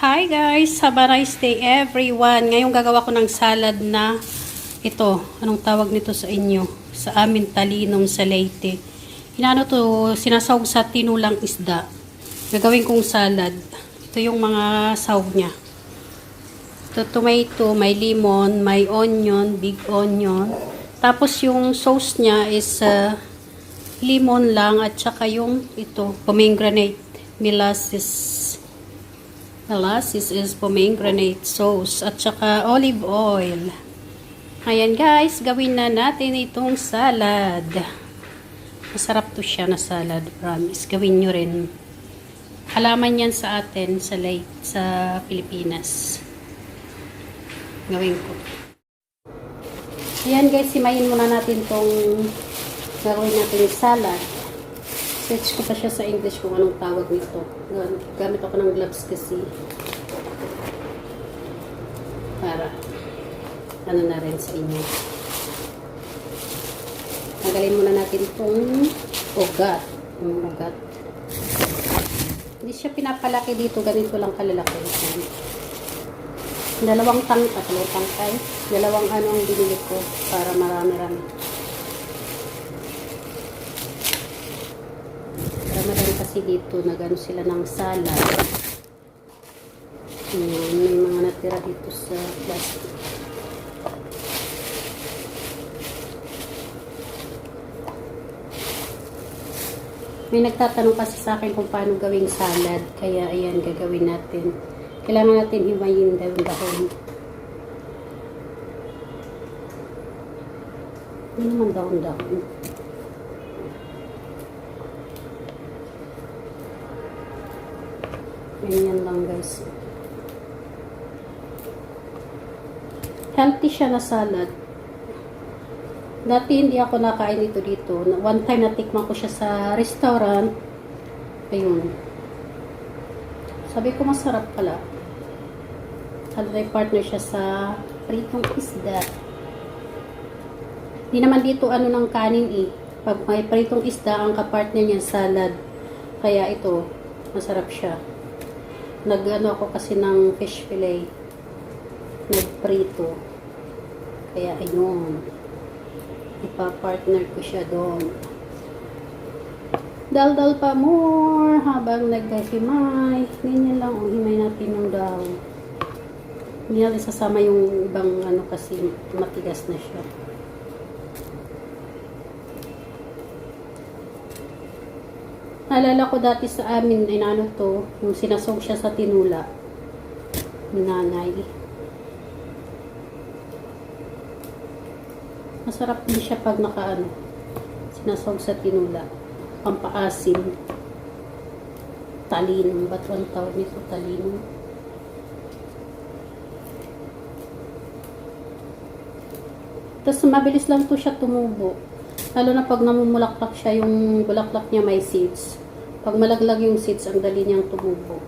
Hi guys! Have a nice day everyone! Ngayon gagawa ko ng salad na ito. Anong tawag nito sa inyo? Sa amin, talinong sa Leyte. Hinano to, sinasawag sa tinulang isda. Gagawin kong salad. Ito yung mga sawag niya. Ito, tomato, may lemon, may onion, big onion. Tapos yung sauce niya is lemon lang at saka yung ito, pomegranate, molasses is pomegranate sauce at saka olive oil. Ayan guys, gawin na natin itong salad. Masarap to siya na salad, promise. Gawin nyo rin. Halaman yan sa atin sa Pilipinas. Gawin ko. Ayan guys, simayin muna natin tong gawin natin yung salad. Search ko pa siya sa English kung anong tawag nito. Gamit ako ng gloves kasi. Para ano na rin sa inyo. Tanggalin muna natin itong ugat. Yung ugat. Hindi siya pinapalaki dito. Ganito lang kalalaki. Dalawang tangkay. Dalawang ano ang binili ko para marami-rami. Marami kasi dito nagano sila ng salad. May mga natira dito sa plastic. May nagtatanong kasi sa akin kung paano gawing salad. Kaya ayan, gagawin natin. Kailangan natin himayin dahon. Hindi naman dahon. Ganyan lang guys. Healthy siya na salad. Dati hindi ako nakain ito dito. One time natikman ko siya sa restaurant. Ayun. Sabi ko masarap pala. Salad partner siya sa pritong isda. Hindi naman dito ano ng kanin eh. Pag may pritong isda, ang kapartner niya salad. Kaya ito, masarap siya. Nag-ano ako kasi ng fish fillet. Nagprito. Kaya ayun. Ipa-partner ko siya doon. Dal-dal pa more habang nag-himay. Ganyan lang. Himay natin yung dahon. Hindi natin sasama yung ibang ano kasi matigas na siya. Naalala ko dati sa amin, ano to, yung sinasog siya sa tinula ni nanay. Masarap din siya pag nakaano, sinasog sa tinula. Pampaasim. Talinong. Ba't ang tawag nito? Talinong. Tapos mabilis lang to siya tumubo. Lalo na pag namumulaklak siya, yung bulaklak niya may seeds. Pag malaglag yung seeds, ang dali niyang tumubo.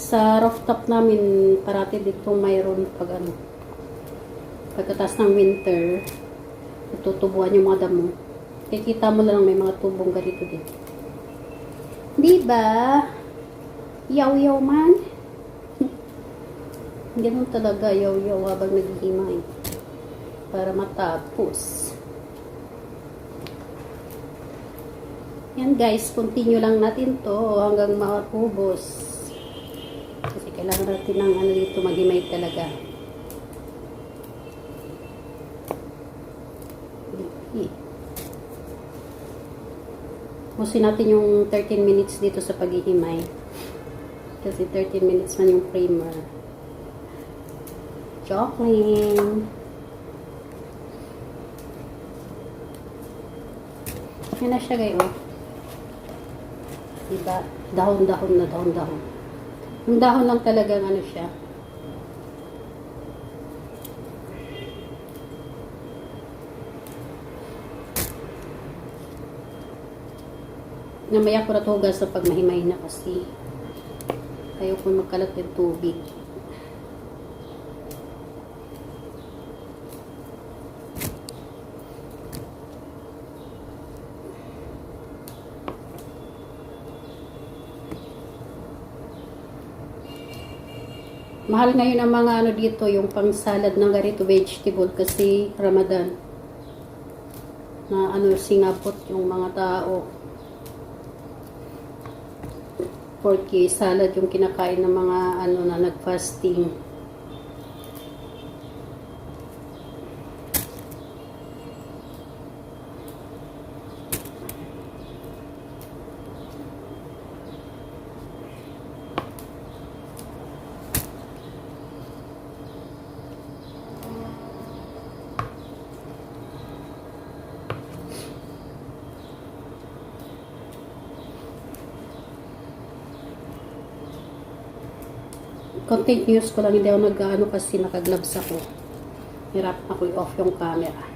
Sa rooftop namin, parati dito mayroon pag ano. Pagkatas ng winter, natutubuan yung mga damo. Kikita mo lang may mga tubong ganito dito. Diba? Yaw-yaw man. Ganun talaga, yaw-yaw habang naghihimay. Para matapos. Yan guys, continue lang natin to hanggang maubos. Kasi kailangan natin ng ano dito, maghimay talaga. Tapusin natin yung 13 minutes dito sa paghihimay. Kasi 13 minutes man yung primer. Chocolate. Yan na siya gayo. Diba? Dahon-dahon na dahon-dahon. Yung dahon lang talagang ano siya. Namaya ko na ito hugas sa pagmahimay na kasi ayaw ko magkalat ng tubig. Mahal ngayon ang mga ano dito, yung pang salad ng ganito vegetable kasi Ramadan. Na ano, singapot yung mga tao. Porque salad yung kinakain ng mga ano na nag-fasting. Content news ko lang, hindi ako nag-ano kasi naka-gloves ako. Hirap ako i-off yung camera.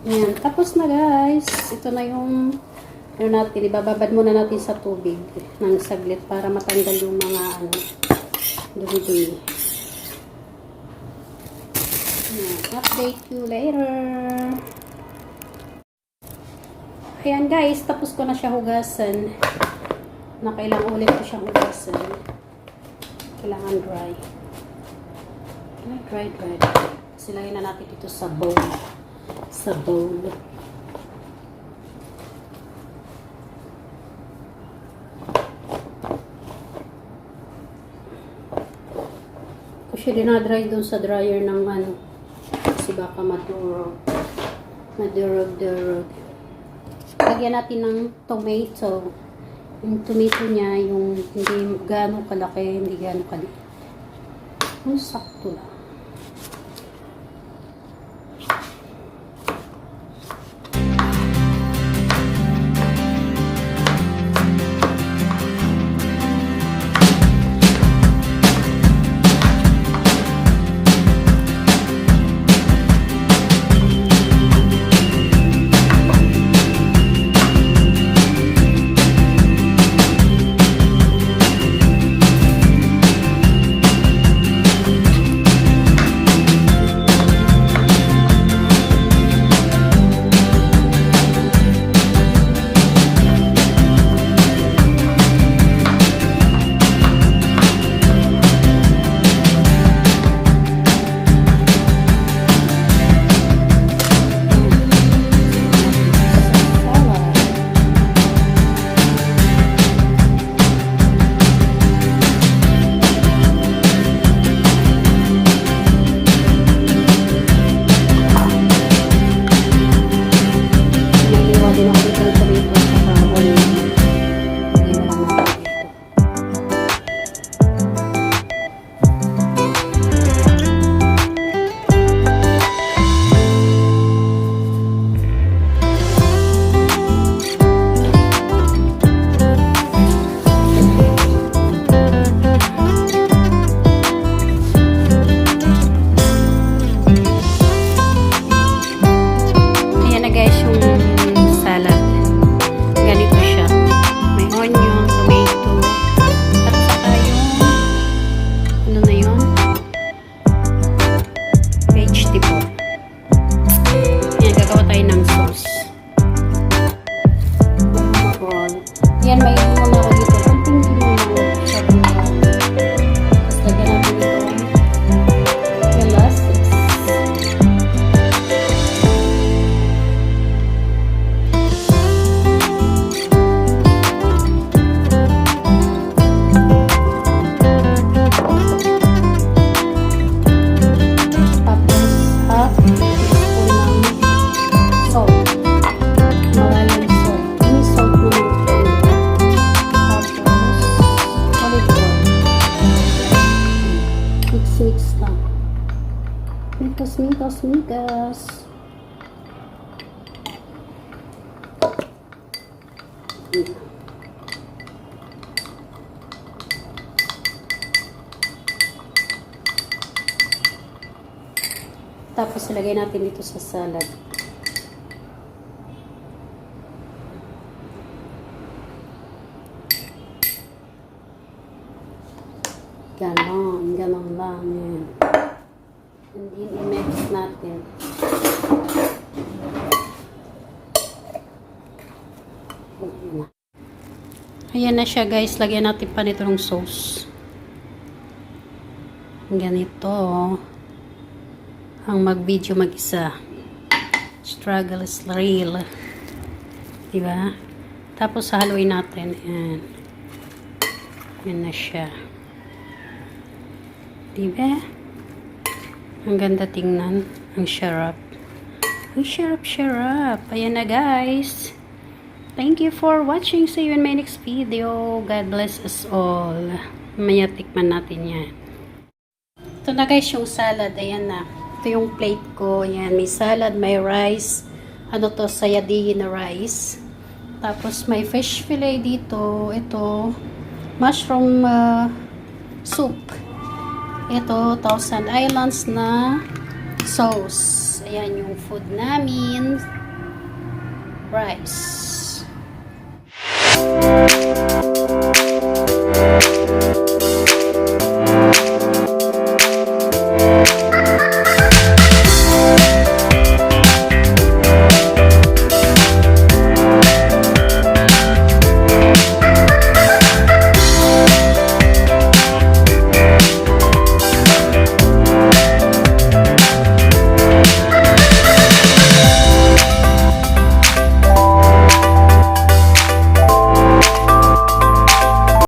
Ayan, tapos na guys. Ito na yung ano natin, ibababad muna natin sa tubig ng saglit para matanggal yung mga ano, dumi-dumi. Update you later. Ayan guys, tapos ko na siya hugasan. Nakailang ulit ko siyang hugasan. Kailangan dry. Dry. Silayin na natin dito sa bowl. Sa bowl. Ko siya dinadry doon sa dryer ng ano. Kasi baka madurog. Madurog. Lagyan natin ng tomato. Yung tomato niya, yung hindi gano'ng kalaki, hindi gano'ng kaliit. Yung sakto lang. sibuyas. Tapos ilagay natin dito sa salad. Ganon lang yan. And then i-mix natin. Ayan na siya guys, lagyan natin pa nito ng sauce. Ganito ang mag-video mag-isa. Struggle is real. Diba? Tapos haluin natin. Ayan. Ayan na siya. Diba? Ang ganda tingnan. Ang sarap. Ang sarap. Ayan na guys. Thank you for watching. See you in my next video. God bless us all. Maya tikman natin yan. Ito na guys yung salad. Ayan na. Ito yung plate ko. Ayan. May salad, may rice. Ano to? Sayadihin na rice. Tapos may fish fillet dito. Ito. Mushroom soup. Ito, Thousand Islands na sauce. Ayan yung food namin. Rice.